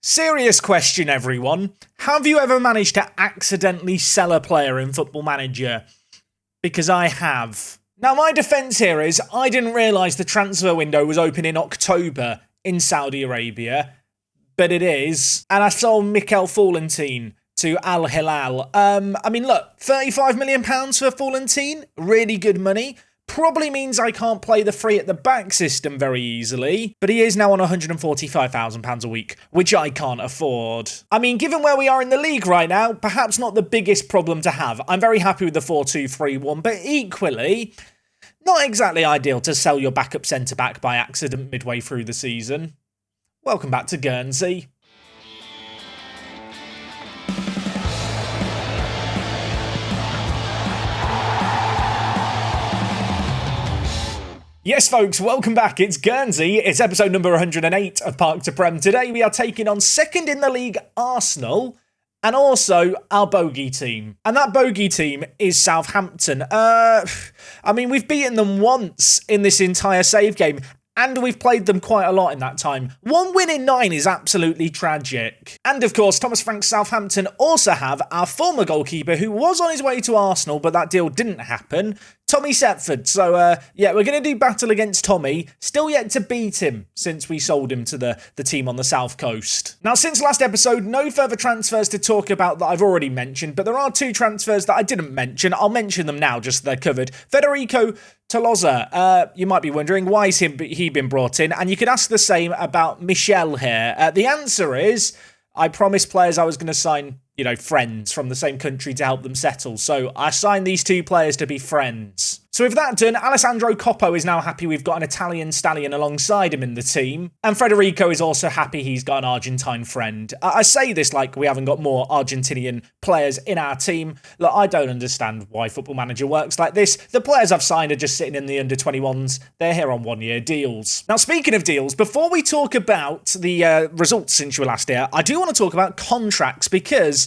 Serious question, everyone. Have you ever managed to accidentally sell a player in Football Manager? Because I have. Now, my defence here is I didn't realise the transfer window was open in October in Saudi Arabia, but it is. And I sold Mikel Florentine to Al Hilal. Look, £35 million for Florentine, really good money. Probably means I can't play the free at the back system very easily, but he is now on £145,000 a week, which I can't afford. I mean, given where we are in the league right now, perhaps not the biggest problem to have. I'm very happy with the 4-2-3-1, but equally, not exactly ideal to sell your backup centre-back by accident midway through the season. Welcome back to Guernsey. Yes, folks, welcome back. It's Guernsey. It's episode number 108 of Park to Prem. Today we are taking on second in the league Arsenal and also our bogey team. And that bogey team is Southampton. We've beaten them once in this entire save game. And we've played them quite a lot in that time. 1 win in 9 is absolutely tragic. And of course, Thomas Frank's Southampton also have our former goalkeeper who was on his way to Arsenal, but that deal didn't happen, Tommy Setford. So, we're going to do battle against Tommy. Still yet to beat him since we sold him to the team on the South Coast. Now, since last episode, no further transfers to talk about that I've already mentioned, but there are 2 transfers that I didn't mention. I'll mention them now just so they're covered. Federico Tolosa, you might be wondering, why is he been brought in? And you could ask the same about Michel here. The answer is, I promised players I was going to sign, friends from the same country to help them settle. So I signed these 2 players to be friends. So with that done, Alessandro Coppo is now happy we've got an Italian stallion alongside him in the team. And Federico is also happy he's got an Argentine friend. I say this like we haven't got more Argentinian players in our team. Look, I don't understand why Football Manager works like this. The players I've signed are just sitting in the under-21s. They're here on 1-year deals. Now, speaking of deals, before we talk about the results since you were last here, I do want to talk about contracts because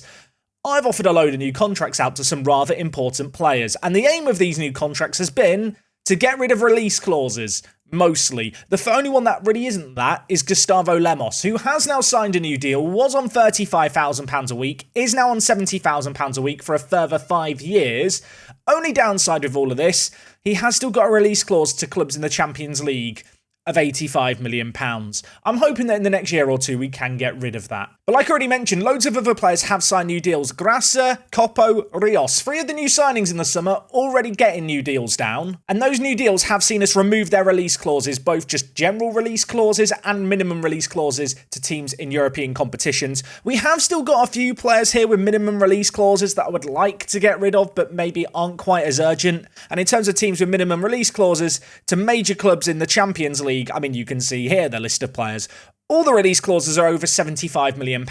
I've offered a load of new contracts out to some rather important players, and the aim of these new contracts has been to get rid of release clauses, mostly. The only one that really isn't that is Gustavo Lemos, who has now signed a new deal, was on £35,000 a week, is now on £70,000 a week for a further 5 years. Only downside with all of this, he has still got a release clause to clubs in the Champions League of £85 million. I'm hoping that in the next year or 2 we can get rid of that. But like I already mentioned, loads of other players have signed new deals. Grassa, Coppo, Rios. 3 of the new signings in the summer already getting new deals down. And those new deals have seen us remove their release clauses, both just general release clauses and minimum release clauses to teams in European competitions. We have still got a few players here with minimum release clauses that I would like to get rid of, but maybe aren't quite as urgent. And in terms of teams with minimum release clauses to major clubs in the Champions League, you can see here the list of players. All the release clauses are over £75 million.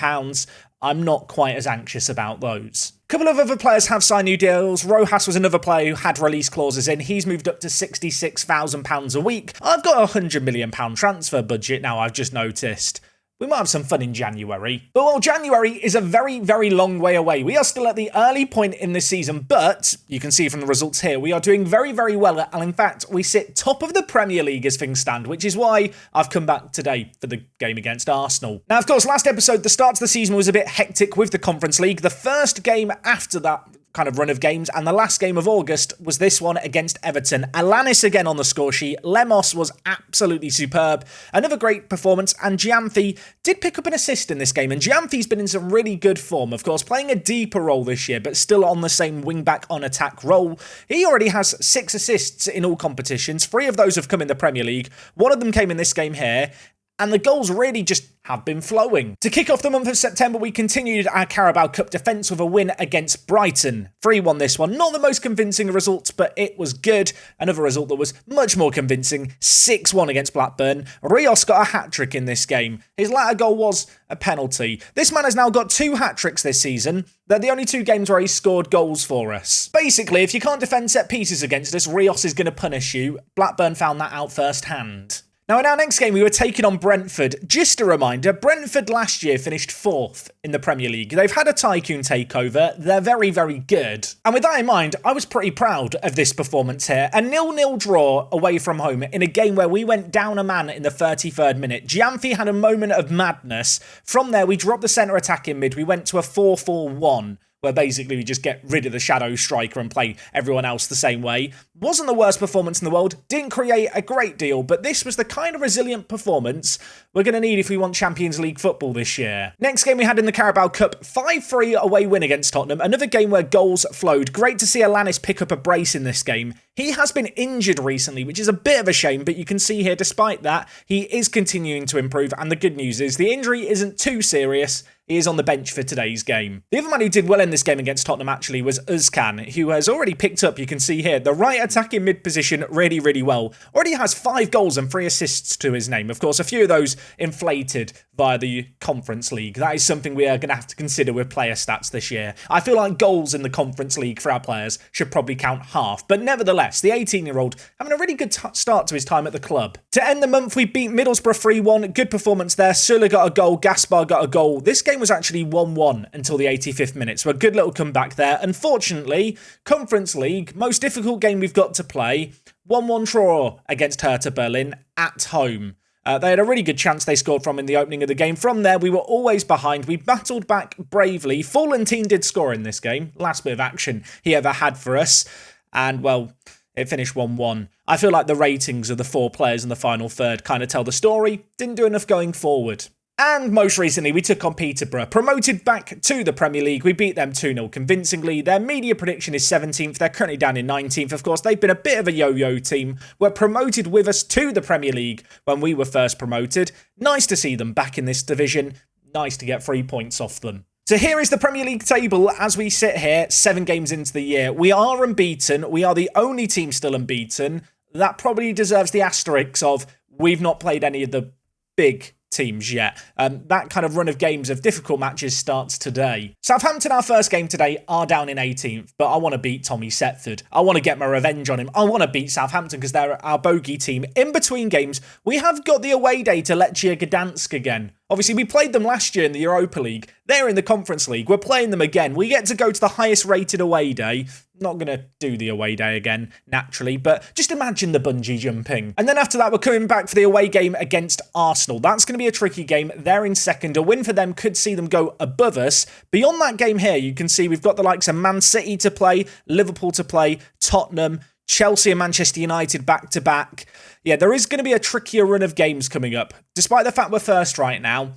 I'm not quite as anxious about those. A couple of other players have signed new deals. Rojas was another player who had release clauses in. He's moved up to £66,000 a week. I've got a £100 million transfer budget now, I've just noticed. We might have some fun in January. But while January is a very, very long way away, we are still at the early point in this season, but you can see from the results here, we are doing very, very well. And in fact, we sit top of the Premier League as things stand, which is why I've come back today for the game against Arsenal. Now, of course, last episode, the start of the season was a bit hectic with the Conference League. The first game after that kind of run of games, and the last game of August was this one against Everton. Alanis again on the score sheet. Lemos was absolutely superb. Another great performance, and Giamfi did pick up an assist in this game, and Giamfi's been in some really good form, of course, playing a deeper role this year, but still on the same wing-back on-attack role. He already has 6 assists in all competitions. 3 of those have come in the Premier League. 1 of them came in this game here, and the goals really just have been flowing. To kick off the month of September, we continued our Carabao Cup defence with a win against Brighton. 3-1 this one. Not the most convincing result, but it was good. Another result that was much more convincing, 6-1 against Blackburn. Rios got a hat-trick in this game. His latter goal was a penalty. This man has now got 2 hat-tricks this season. They're the only 2 games where he scored goals for us. Basically, if you can't defend set pieces against us, Rios is going to punish you. Blackburn found that out firsthand. Now, in our next game, we were taking on Brentford. Just a reminder, Brentford last year finished 4th in the Premier League. They've had a tycoon takeover. They're very, very good. And with that in mind, I was pretty proud of this performance here. A 0-0 draw away from home in a game where we went down a man in the 33rd minute. Gianfi had a moment of madness. From there, we dropped the centre attack in mid. We went to a 4-4-1. Where basically we just get rid of the shadow striker and play everyone else the same way. Wasn't the worst performance in the world, didn't create a great deal, but this was the kind of resilient performance we're going to need if we want Champions League football this year. Next game we had in the Carabao Cup, 5-3 away win against Tottenham. Another game where goals flowed. Great to see Addons pick up a brace in this game. He has been injured recently, which is a bit of a shame, but you can see here, despite that, he is continuing to improve, and the good news is the injury isn't too serious. He is on the bench for today's game. The other man who did well in this game against Tottenham actually was Özcan, who has already picked up, you can see here, the right attacking mid position really, really well. Already has 5 goals and 3 assists to his name. Of course, a few of those inflated via the Conference League. That is something we are going to have to consider with player stats this year. I feel like goals in the Conference League for our players should probably count half. But nevertheless, the 18-year-old having a really good start to his time at the club. To end the month, we beat Middlesbrough 3-1. Good performance there. Sula got a goal. Gaspar got a goal. This game was actually 1-1 until the 85th minute. So a good little comeback there. Unfortunately, Conference League, most difficult game we've got to play. 1-1 draw against Hertha Berlin at home. They had a really good chance they scored from in the opening of the game. From there, we were always behind. We battled back bravely. Fallen team did score in this game. Last bit of action he ever had for us. And, well, it finished 1-1. I feel like the ratings of the 4 players in the final third kind of tell the story. Didn't do enough going forward. And most recently, we took on Peterborough. Promoted back to the Premier League, we beat them 2-0 convincingly. Their media prediction is 17th. They're currently down in 19th. Of course, they've been a bit of a yo-yo team. Were promoted with us to the Premier League when we were first promoted. Nice to see them back in this division. Nice to get 3 points off them. So here is the Premier League table as we sit here, 7 games into the year. We are unbeaten. We are the only team still unbeaten. That probably deserves the asterisk of we've not played any of the big teams yet. That kind of run of games of difficult matches starts today. Southampton, our first game today, are down in 18th, but I want to beat Tommy Setford. I want to get my revenge on him. I want to beat Southampton because they're our bogey team. In between games, we have got the away day to Lechia Gdansk again. Obviously, we played them last year in the Europa League. They're in the Conference League. We're playing them again. We get to go to the highest rated away day. Not going to do the away day again, naturally, but just imagine the bungee jumping. And then after that, we're coming back for the away game against Arsenal. That's going to be a tricky game. They're in second. A win for them could see them go above us. Beyond that game here, you can see we've got the likes of Man City to play, Liverpool to play, Tottenham, Chelsea and Manchester United back-to-back. Yeah, there is going to be a trickier run of games coming up. Despite the fact we're first right now,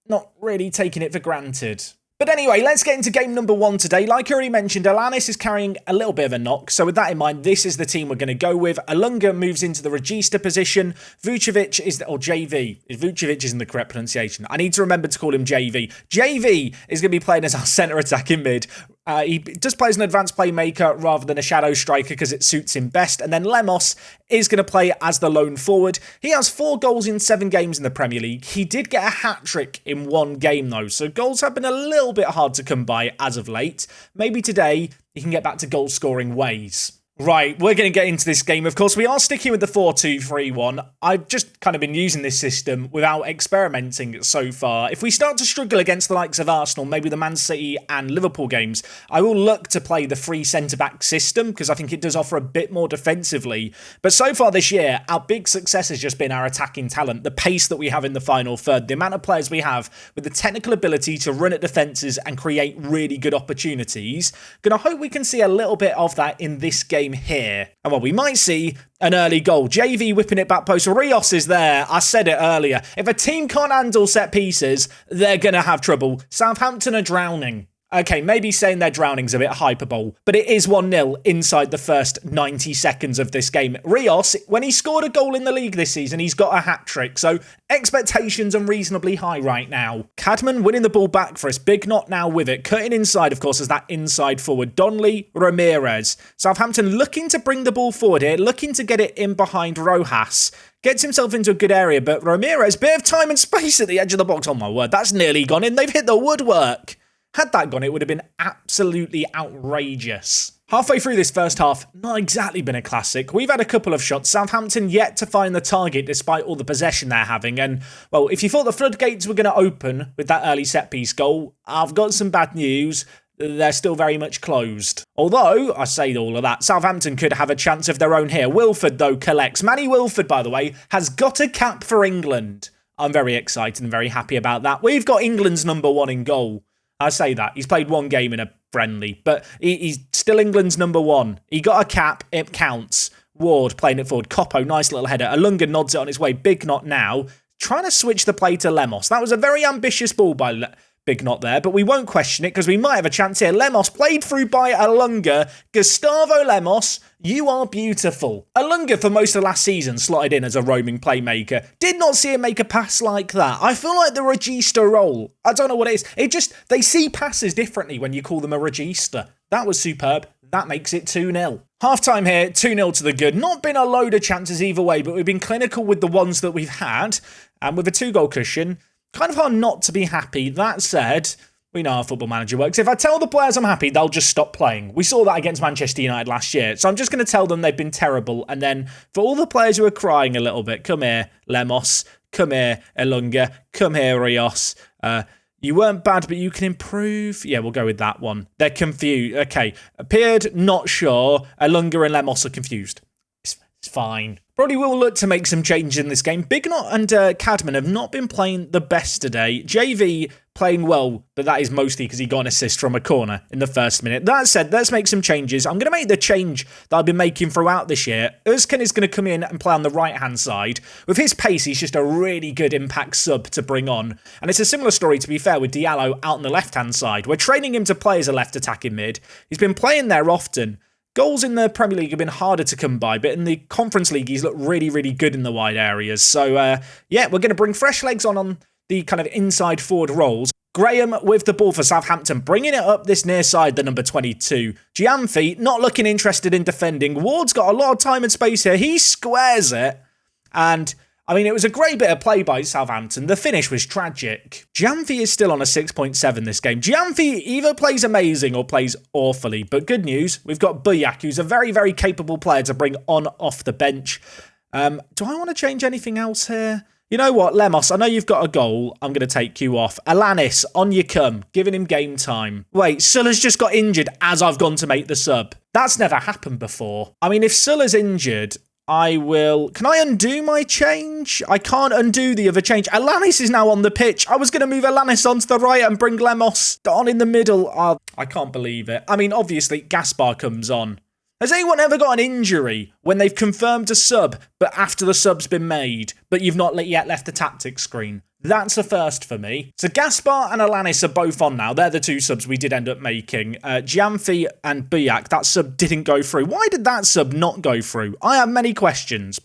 not really taking it for granted. But anyway, let's get into game number 1 today. Like I already mentioned, Alanis is carrying a little bit of a knock. So with that in mind, this is the team we're going to go with. Alunga moves into the Regista position. Vucevic is, or JV. Vucevic isn't the correct pronunciation. I need to remember to call him JV. JV is going to be playing as our centre attacking mid. He does play as an advanced playmaker rather than a shadow striker because it suits him best. And then Lemos is going to play as the lone forward. He has 4 goals in 7 games in the Premier League. He did get a hat-trick in 1 game though, so goals have been a little bit hard to come by as of late. Maybe today he can get back to goal-scoring ways. Right, we're going to get into this game. Of course, we are sticking with the 4-2-3-1. I've just kind of been using this system without experimenting so far. If we start to struggle against the likes of Arsenal, maybe the Man City and Liverpool games, I will look to play the 3 centre-back system because I think it does offer a bit more defensively. But so far this year, our big success has just been our attacking talent, the pace that we have in the final third, the amount of players we have with the technical ability to run at defences and create really good opportunities. Gonna hope we can see a little bit of that in this game here. And well, we might see an early goal. JV whipping it back post. Rios is there. I said it earlier. If a team can't handle set pieces, they're going to have trouble. Southampton are drowning. Okay, maybe saying they're drowning's a bit hyperbole, but it is 1-0 inside the first 90 seconds of this game. Rios, when he scored a goal in the league this season, he's got a hat-trick, so expectations are reasonably high right now. Cadman winning the ball back for us. Big Knot now with it. Cutting inside, of course, as that inside forward. Donnelly, Ramirez. Southampton looking to bring the ball forward here, looking to get it in behind Rojas. Gets himself into a good area, but Ramirez, bit of time and space at the edge of the box. Oh my word, that's nearly gone in. They've hit the woodwork. Had that gone, it would have been absolutely outrageous. Halfway through this first half, not exactly been a classic. We've had a couple of shots. Southampton yet to find the target despite all the possession they're having. And, well, if you thought the floodgates were going to open with that early set-piece goal, I've got some bad news. They're still very much closed. Although, I say all of that, Southampton could have a chance of their own here. Wilford, though, collects. Manny Wilford, by the way, has got a cap for England. I'm very excited and very happy about that. We've got England's number 1 in goal. I say that. He's played 1 game in a friendly, but he's still England's number 1. He got a cap. It counts. Ward playing it forward. Coppo, nice little header. Alunga nods it on his way. Big Knot now. Trying to switch the play to Lemos. That was a very ambitious ball by Big Knot there, but we won't question it because we might have a chance here. Lemos played through by Alunga. Gustavo Lemos, you are beautiful. Alunga for most of last season slotted in as a roaming playmaker. Did not see him make a pass like that. I feel like the regista role, I don't know what it is. They see passes differently when you call them a regista. That was superb. That makes it 2-0. Half-time here, 2-0 to the good. Not been a load of chances either way, but we've been clinical with the ones that we've had. And with a 2-goal cushion, kind of hard not to be happy. That said, we know how Football Manager works. If I tell the players I'm happy, they'll just stop playing. We saw that against Manchester United last year. So I'm just going to tell them they've been terrible. And then for all the players who are crying a little bit, come here, Lemos. Come here, Elunga. Come here, Rios. You weren't bad, but you can improve. Yeah, we'll go with that one. They're confused. Okay. Appeared, not sure. Elunga and Lemos are confused. It's fine. Probably will look to make some changes in this game. Big Knot and Cadman have not been playing the best today. JV playing well, but that is mostly because he got an assist from a corner in the first minute. That said, let's make some changes. I'm going to make the change that I've been making throughout this year. Özkan is going to come in and play on the right-hand side. With his pace, he's just a really good impact sub to bring on. And it's a similar story, to be fair, with Diallo out on the left-hand side. We're training him to play as a left attacking mid. He's been playing there often. Goals in the Premier League have been harder to come by, but in the Conference League, he's looked really, really good in the wide areas. So, yeah, we're going to bring fresh legs on the kind of inside forward roles. Graham with the ball for Southampton, bringing it up this near side, the number 22. Gianfi not looking interested in defending. Ward's got a lot of time and space here. He squares it, and I mean, it was a great bit of play by Southampton. The finish was tragic. Gianfi is still on a 6.7 this game. Gianfi either plays amazing or plays awfully. But good news, we've got Buyak, who's a very, very capable player to bring on off the bench. Do I want to change anything else here? You know what, Lemos, I know you've got a goal. I'm going to take you off. Alanis, on you come. Giving him game time. Wait, Sulla's just got injured as I've gone to make the sub. That's never happened before. I mean, if Sulla's injured, I will... Can I undo my change? I can't undo the other change. Alanis is now on the pitch. I was going to move Alanis onto the right and bring Lemos on in the middle. I can't believe it. I mean, obviously, Gaspar comes on. Has anyone ever got an injury when they've confirmed a sub, but after the sub's been made, but you've not yet left the tactics screen? That's a first for me. So Gaspar and Alanis are both on now. They're the 2 subs we did end up making. Gianfi and Buyak, that sub didn't go through. Why did that sub not go through? I have many questions.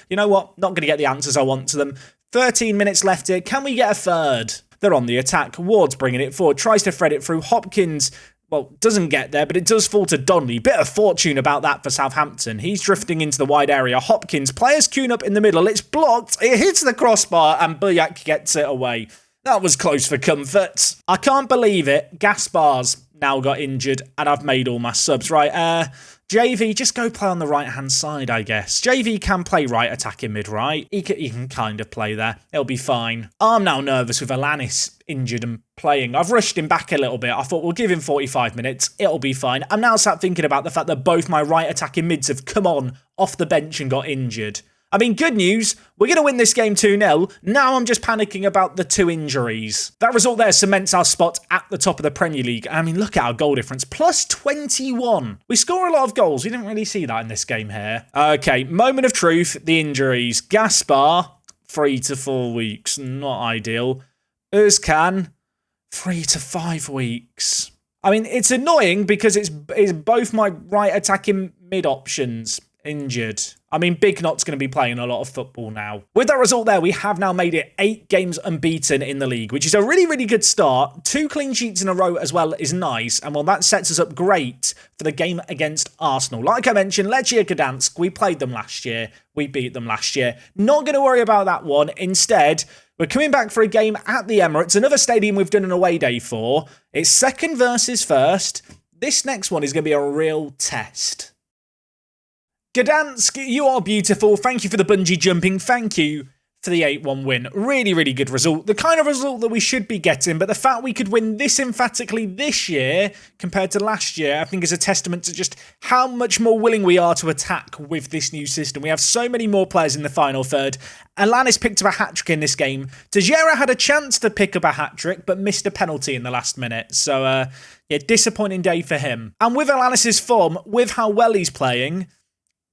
You know what? Not going to get the answers I want to them. 13 minutes left here. Can we get a third? They're on the attack. Ward's bringing it forward. Tries to thread it through. Hopkins... well, doesn't get there, but it does fall to Donnelly. Bit of fortune about that for Southampton. He's drifting into the wide area. Hopkins, players queuing up in the middle. It's blocked. It hits the crossbar, and Buyak gets it away. That was close for comfort. I can't believe it. Gaspar's now got injured, and I've made all my subs. Right, JV, just go play on the right-hand side, I guess. JV can play right attacking mid, right? He can kind of play there. It'll be fine. I'm now nervous with Alanis injured and playing. I've rushed him back a little bit. I thought we'll give him 45 minutes. It'll be fine. I'm now sat thinking about the fact that both my right attacking mids have come on off the bench and got injured. I mean, good news, we're going to win this game 2-0. Now I'm just panicking about the 2 injuries. That result there cements our spot at the top of the Premier League. I mean, look at our goal difference. Plus 21. We score a lot of goals. We didn't really see that in this game here. Okay, moment of truth, the injuries. Gaspar, 3 to 4 weeks. Not ideal. Özkan, 3 to 5 weeks. I mean, it's annoying because it's both my right attacking mid options injured. I mean, Big Knot's going to be playing a lot of football now. With that result there, we have now made it 8 games unbeaten in the league, which is a really, really good start. 2 clean sheets in a row as well is nice. And well, that sets us up great for the game against Arsenal. Like I mentioned, Lechia Gdansk, we played them last year. We beat them last year. Not going to worry about that one. Instead, we're coming back for a game at the Emirates, another stadium we've done an away day for. It's second versus first. this next one is going to be a real test. Gdansk, you are beautiful. Thank you for the bungee jumping. Thank you for the 8-1 win. Really, really good result. The kind of result that we should be getting, but the fact we could win this emphatically this year compared to last year, I think is a testament to just how much more willing we are to attack with this new system. We have so many more players in the final third. Alanis picked up a hat-trick in this game. Tejera had a chance to pick up a hat-trick, but missed a penalty in the last minute. So, yeah, disappointing day for him. And with Alanis's form, with how well he's playing,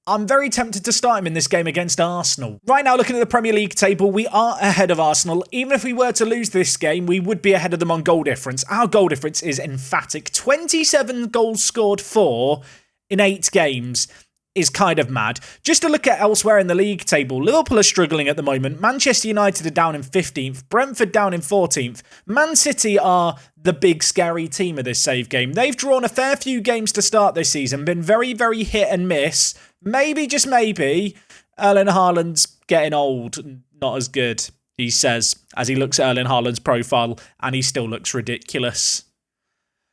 I'm very tempted to start him in this game against Arsenal. Right now, looking at the Premier League table, we are ahead of Arsenal. Even if we were to lose this game, we would be ahead of them on goal difference. Our goal difference is emphatic. 27 goals scored for in 8 games is kind of mad. Just to look at elsewhere in the league table, Liverpool are struggling at the moment. Manchester United are down in 15th. Brentford down in 14th. Man City are the big scary team of this save game. They've drawn a fair few games to start this season, been very, very hit and miss. Maybe, just maybe, Erling Haaland's getting old and not as good, he says, as he looks at Erling Haaland's profile, and he still looks ridiculous.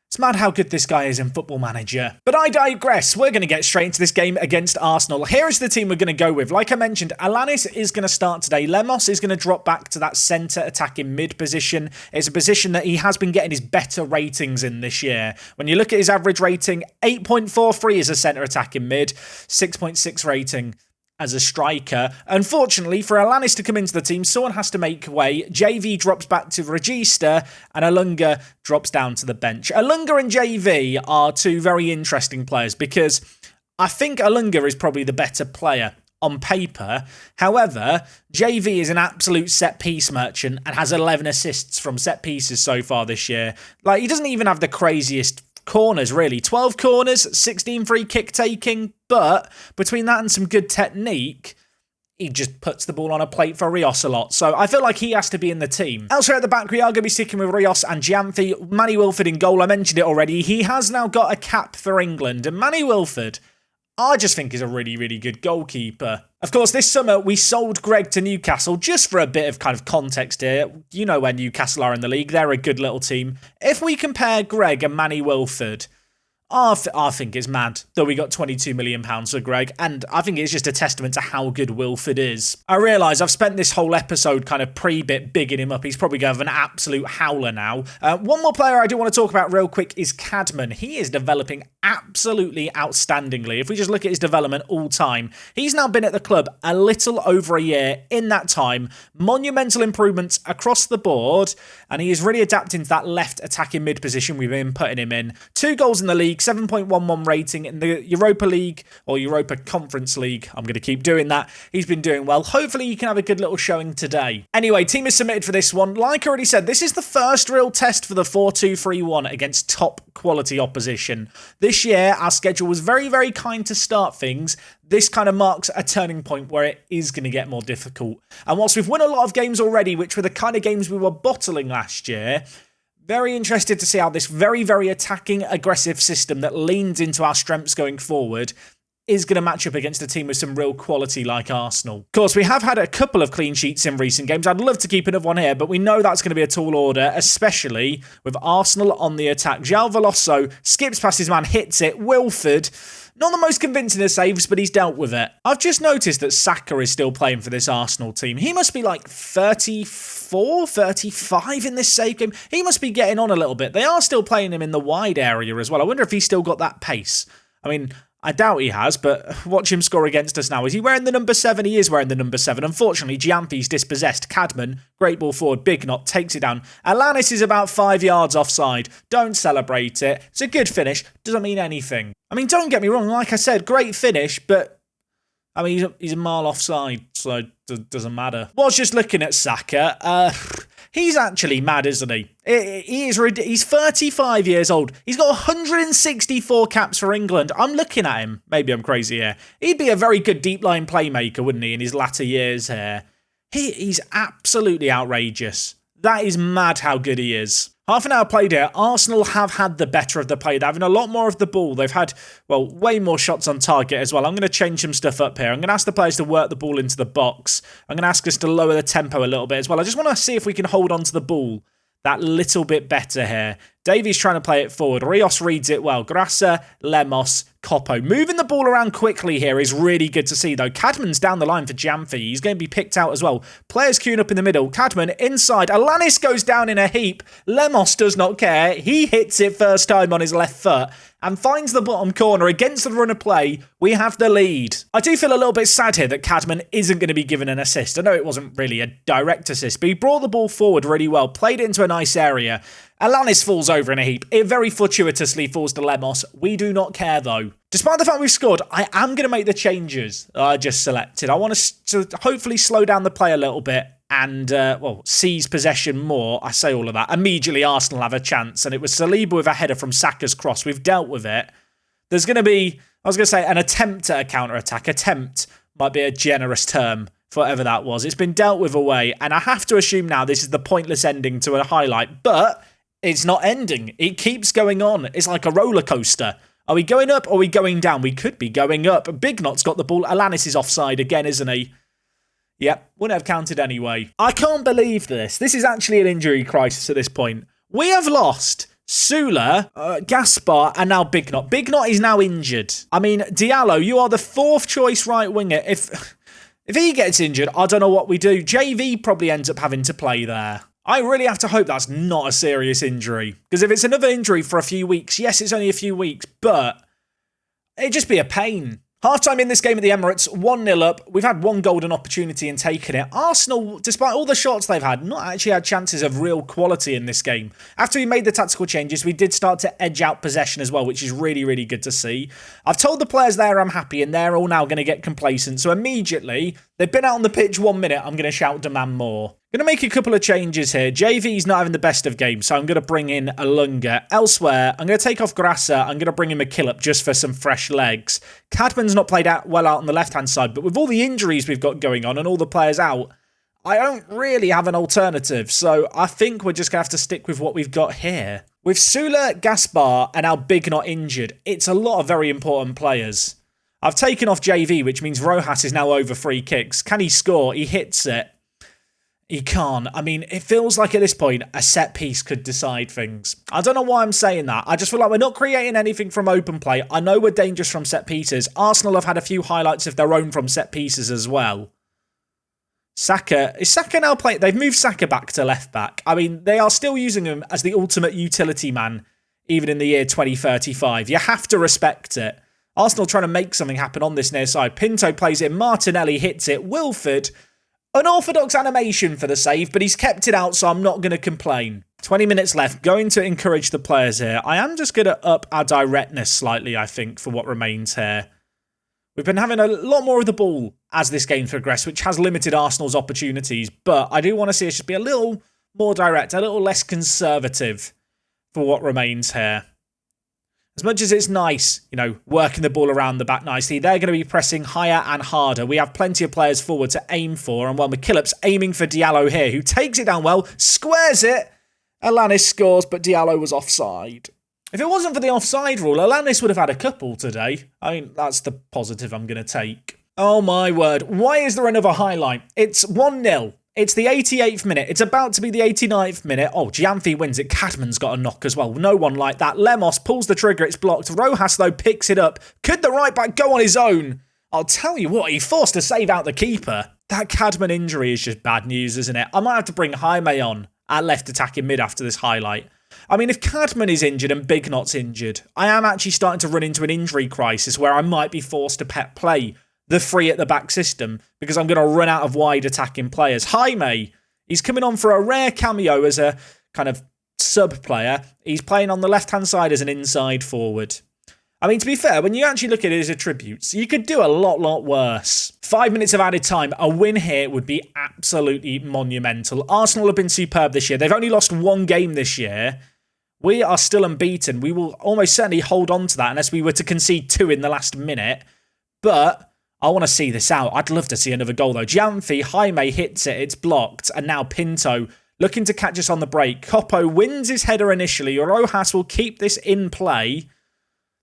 It's mad how good this guy is in Football Manager. But I digress. We're going to get straight into this game against Arsenal. Here is the team we're going to go with. Like I mentioned, Alanis is going to start today. Lemos is going to drop back to that centre attacking mid position. It's a position that he has been getting his better ratings in this year. When you look at his average rating, 8.43 as a centre attacking mid, 6.6 rating as a striker. Unfortunately, for Alanis to come into the team, someone has to make way. JV drops back to Regista, and Alunga drops down to the bench. Alunga and JV are two very interesting players because I think Alunga is probably the better player on paper. However, JV is an absolute set-piece merchant and has 11 assists from set pieces so far this year. Like, he doesn't even have the craziest corners, really. 12 corners, 16 free kick taking, but between that and some good technique, he just puts the ball on a plate for Rios a lot. So I feel like he has to be in the team. Elsewhere at the back, we are going to be sticking with Rios and Gianfi. Manny Wilford in goal. I mentioned it already. He has now got a cap for England. And Manny Wilford, I just think, is a really, really good goalkeeper. Of course, this summer, we sold Greg to Newcastle just for a bit of kind of context here. You know where Newcastle are in the league. They're a good little team. If we compare Greg and Manny Wilford, I think it's mad that we got £22 million for Greg, and I think it's just a testament to how good Wilford is. I realise I've spent this whole episode kind of pre-bit bigging him up. He's probably going to have an absolute howler now. One more player I do want to talk about real quick is Cadman. He is developing absolutely outstandingly. If we just look at his development all time, he's now been at the club a little over a year. In that time, monumental improvements across the board, and he is really adapting to that left attacking mid position we've been putting him in. 2 goals in the league, 7.11 rating in the Europa League or Europa Conference League. I'm going to keep doing that. He's been doing well. Hopefully he can have a good little showing today. Anyway, team is submitted for this one. Like I already said, this is the first real test for the 4-2-3-1 against top quality opposition. This year, our schedule was very, very kind to start things. This kind of marks a turning point where it is going to get more difficult. And whilst we've won a lot of games already, which were the kind of games we were bottling last year, very interested to see how this very, very attacking, aggressive system that leans into our strengths going forward is going to match up against a team with some real quality like Arsenal. Of course, we have had a couple of clean sheets in recent games. I'd love to keep another one here, but we know that's going to be a tall order, especially with Arsenal on the attack. João Veloso skips past his man, hits it. Wilford, not the most convincing of saves, but he's dealt with it. I've just noticed that Saka is still playing for this Arsenal team. He must be like 34, 35 in this save game. He must be getting on a little bit. They are still playing him in the wide area as well. I wonder if he's still got that pace. I mean, I doubt he has, but watch him score against us now. Is he wearing the number 7? He is wearing the number 7. Unfortunately, Gianfi's dispossessed. Cadman, great ball forward, big knot, takes it down. Alanis is about 5 yards offside. Don't celebrate it. It's a good finish. Doesn't mean anything. I mean, don't get me wrong. Like I said, great finish, but I mean, he's a mile offside, so it doesn't matter. Was just looking at Saka. He's actually mad, isn't he? He's 35 years old. He's got 164 caps for England. I'm looking at him. Maybe I'm crazy here. He'd be a very good deep line playmaker, wouldn't he, in his latter years here? He's absolutely outrageous. That is mad how good he is. Half an hour played here. Arsenal have had the better of the play. They're having a lot more of the ball. They've had, well, way more shots on target as well. I'm going to change some stuff up here. I'm going to ask the players to work the ball into the box. I'm going to ask us to lower the tempo a little bit as well. I just want to see if we can hold on to the ball that little bit better here. Davies trying to play it forward. Rios reads it well. Grassa, Lemos, Coppo. Moving the ball around quickly here is really good to see, though. Cadman's down the line for Jamfi. He's going to be picked out as well. Players queuing up in the middle. Cadman inside. Alanis goes down in a heap. Lemos does not care. He hits it first time on his left foot and finds the bottom corner. Against the run of play, we have the lead. I do feel a little bit sad here that Cadman isn't going to be given an assist. I know it wasn't really a direct assist, but he brought the ball forward really well, played it into a nice area. Alanis falls over in a heap. It very fortuitously falls to Lemos. We do not care, though. Despite the fact we've scored, I am going to make the changes I just selected. I want to hopefully slow down the play a little bit and, seize possession more. I say all of that. Immediately, Arsenal have a chance, and it was Saliba with a header from Saka's cross. We've dealt with it. There's going to be, an attempt at a counter-attack. Attempt might be a generous term for whatever that was. It's been dealt with away, and I have to assume now this is the pointless ending to a highlight, but it's not ending. It keeps going on. It's like a roller coaster. Are we going up or are we going down? We could be going up. Big Knot's got the ball. Alanis is offside again, isn't he? Yep, wouldn't have counted anyway. I can't believe this. This is actually an injury crisis at this point. We have lost Sula, Gaspar, and now Big Knot. Big Knot is now injured. I mean, Diallo, you are the fourth choice right winger. If he gets injured, I don't know what we do. JV probably ends up having to play there. I really have to hope that's not a serious injury. Because if it's another injury for a few weeks, yes, it's only a few weeks, but it'd just be a pain. Half-time in this game at the Emirates, 1-0 up. We've had one golden opportunity and taken it. Arsenal, despite all the shots they've had, not actually had chances of real quality in this game. After we made the tactical changes, we did start to edge out possession as well, which is really, really good to see. I've told the players there I'm happy, and they're all now going to get complacent. So immediately, they've been out on the pitch 1 minute, I'm going to shout demand more. Going to make a couple of changes here. JV's not having the best of games, so I'm going to bring in a Lunga. Elsewhere, I'm going to take off Grassa. I'm going to bring in McKillop just for some fresh legs. Cadman's not played out well out on the left-hand side, but with all the injuries we've got going on and all the players out, I don't really have an alternative, so I think we're just going to have to stick with what we've got here. With Sula, Gaspar, and our Big Knot injured, it's a lot of very important players. I've taken off JV, which means Rojas is now over free kicks. Can he score? He hits it. He can't. I mean, it feels like at this point, a set piece could decide things. I don't know why I'm saying that. I just feel like we're not creating anything from open play. I know we're dangerous from set pieces. Arsenal have had a few highlights of their own from set pieces as well. Saka. Is Saka now playing? They've moved Saka back to left back. I mean, they are still using him as the ultimate utility man, even in the year 2035. You have to respect it. Arsenal trying to make something happen on this near side. Pinto plays it. Martinelli hits it. Wilford. Unorthodox animation for the save, but he's kept it out, so I'm not going to complain. 20 minutes left. Going to encourage the players here. I am just going to up our directness slightly, I think, for what remains here. We've been having a lot more of the ball as this game's progressed, which has limited Arsenal's opportunities, but I do want to see us just be a little more direct, a little less conservative for what remains here. As much as it's nice, working the ball around the back nicely, they're going to be pressing higher and harder. We have plenty of players forward to aim for, and while McKillop's aiming for Diallo here, who takes it down well, squares it. Alanis scores, but Diallo was offside. If it wasn't for the offside rule, Alanis would have had a couple today. I mean, that's the positive I'm going to take. Oh my word, why is there another highlight? It's 1-0. It's the 88th minute. It's about to be the 89th minute. Oh, Gianfi wins it. Cadman's got a knock as well. No one like that. Lemos pulls the trigger. It's blocked. Rojas, though, picks it up. Could the right back go on his own? I'll tell you what, he forced to save out the keeper. That Cadman injury is just bad news, isn't it? I might have to bring Jaime on at left attacking mid after this highlight. I mean, if Cadman is injured and Big Knot's injured, I am actually starting to run into an injury crisis where I might be forced to play the free at the back system because I'm going to run out of wide attacking players. Jaime, he's coming on for a rare cameo as a kind of sub player. He's playing on the left-hand side as an inside forward. I mean, to be fair, when you actually look at his attributes, you could do a lot worse. 5 minutes of added time. A win here would be absolutely monumental. Arsenal have been superb this year. They've only lost one game this year. We are still unbeaten. We will almost certainly hold on to that unless we were to concede 2 in the last minute. But I want to see this out. I'd love to see another goal, though. Gianfi, Jaime hits it. It's blocked. And now Pinto looking to catch us on the break. Coppo wins his header initially. Rojas will keep this in play.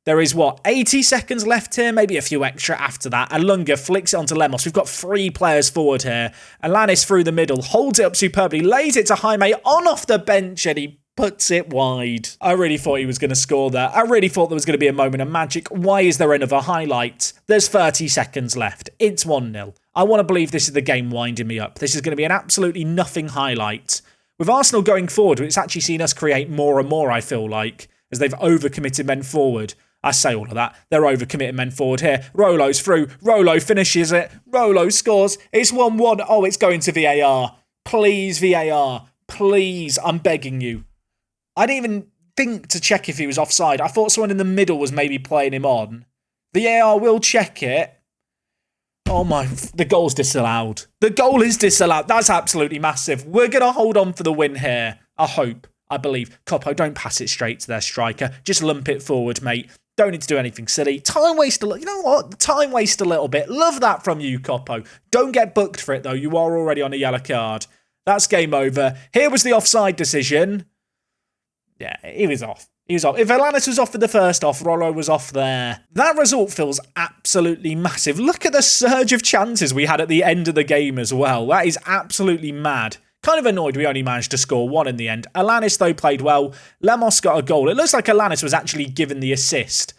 There is, 80 seconds left here? Maybe a few extra after that. Alunga flicks it onto Lemos. We've got 3 players forward here. Alanis through the middle. Holds it up superbly. Lays it to Jaime on off the bench. And he puts it wide. I really thought he was going to score there. I really thought there was going to be a moment of magic. Why is there another highlight? There's 30 seconds left. It's 1-0. I want to believe this is the game winding me up. This is going to be an absolutely nothing highlight. With Arsenal going forward, it's actually seen us create more and more, I feel like, as they've overcommitted men forward. I say all of that. They're overcommitted men forward here. Rolo's through. Rolo finishes it. Rolo scores. It's 1-1. Oh, it's going to VAR. Please, VAR. Please, I'm begging you. I didn't even think to check if he was offside. I thought someone in the middle was maybe playing him on. VAR will check it. Oh my, the goal's disallowed. The goal is disallowed. That's absolutely massive. We're going to hold on for the win here. I hope. I believe. Coppo, don't pass it straight to their striker. Just lump it forward, mate. Don't need to do anything silly. Time waste a little. You know what? Time waste a little bit. Love that from you, Coppo. Don't get booked for it, though. You are already on a yellow card. That's game over. Here was the offside decision. Yeah, he was off. He was off. If Addons was off for the first off, Rollo was off there. That result feels absolutely massive. Look at the surge of chances we had at the end of the game as well. That is absolutely mad. Kind of annoyed we only managed to score one in the end. Addons, though, played well. Lemos got a goal. It looks like Addons was actually given the assist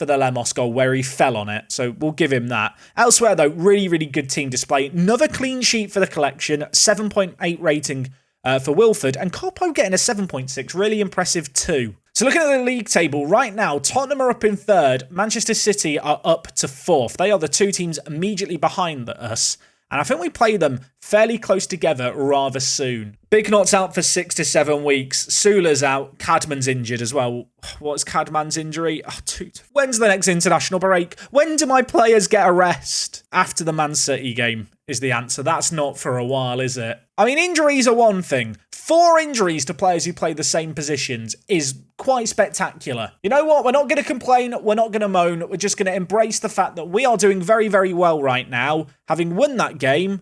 for the Lemos goal where he fell on it. So we'll give him that. Elsewhere, though, really, really good team display. Another clean sheet for the collection. 7.8 rating for Wilford. And Corpo getting a 7.6. Really impressive too. So looking at the league table right now, Tottenham are up in third. Manchester City are up to fourth. They are the two teams immediately behind us. And I think we play them fairly close together rather soon. Big Knot's out for 6 to 7 weeks. Sula's out. Cadman's injured as well. What's Cadman's injury? When's the next international break? When do my players get a rest? After the Man City game is the answer. That's not for a while, is it? I mean, injuries are one thing. 4 injuries to players who play the same positions is quite spectacular. You know what? We're not going to complain. We're not going to moan. We're just going to embrace the fact that we are doing very, very well right now. Having won that game,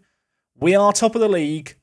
we are top of the league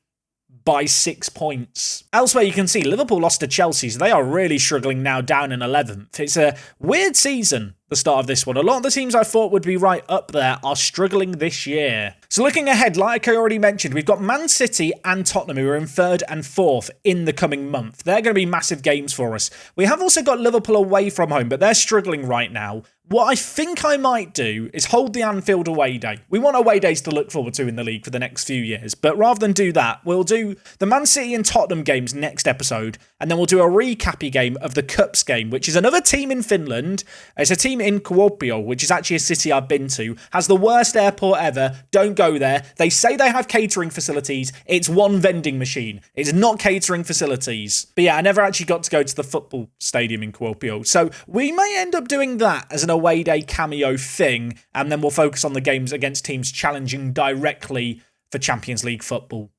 by 6 points. Elsewhere, you can see Liverpool lost to Chelsea, so they are really struggling now down in 11th. It's a weird season, the start of this one. A lot of the teams I thought would be right up there are struggling this year. So looking ahead, like I already mentioned, we've got Man City and Tottenham who are in 3rd and 4th in the coming month. They're going to be massive games for us. We have also got Liverpool away from home, but they're struggling right now. What I think I might do is hold the Anfield away day. We want away days to look forward to in the league for the next few years. But rather than do that, we'll do the Man City and Tottenham games next episode. And then we'll do a recappy game of the Cups game, which is another team in Finland. It's a team in Kuopio, which is actually a city I've been to. Has the worst airport ever. Don't go there. They say they have catering facilities. It's one vending machine. It's not catering facilities. But yeah, I never actually got to go to the football stadium in Kuopio. So we may end up doing that as an away day cameo thing, and then we'll focus on the games against teams challenging directly for Champions League football.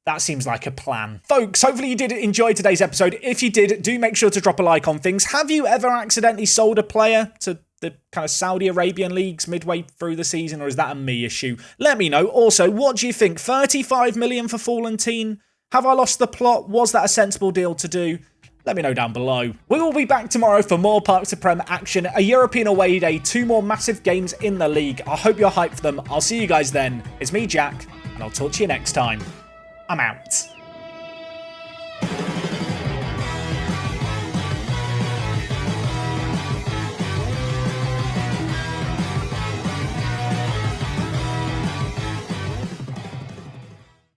That seems like a plan. Folks, hopefully you did enjoy today's episode. If you did, do make sure to drop a like on things. Have you ever accidentally sold a player to the kind of Saudi Arabian leagues midway through the season, or is that a me issue? Let me know. Also, what do you think? 35 million for Florentine? Have I lost the plot? Was that a sensible deal to do? Let me know down below. We will be back tomorrow for more Park to Prem action, a European away day, 2 more massive games in the league. I hope you're hyped for them. I'll see you guys then. It's me, Jack, and I'll talk to you next time. I'm out.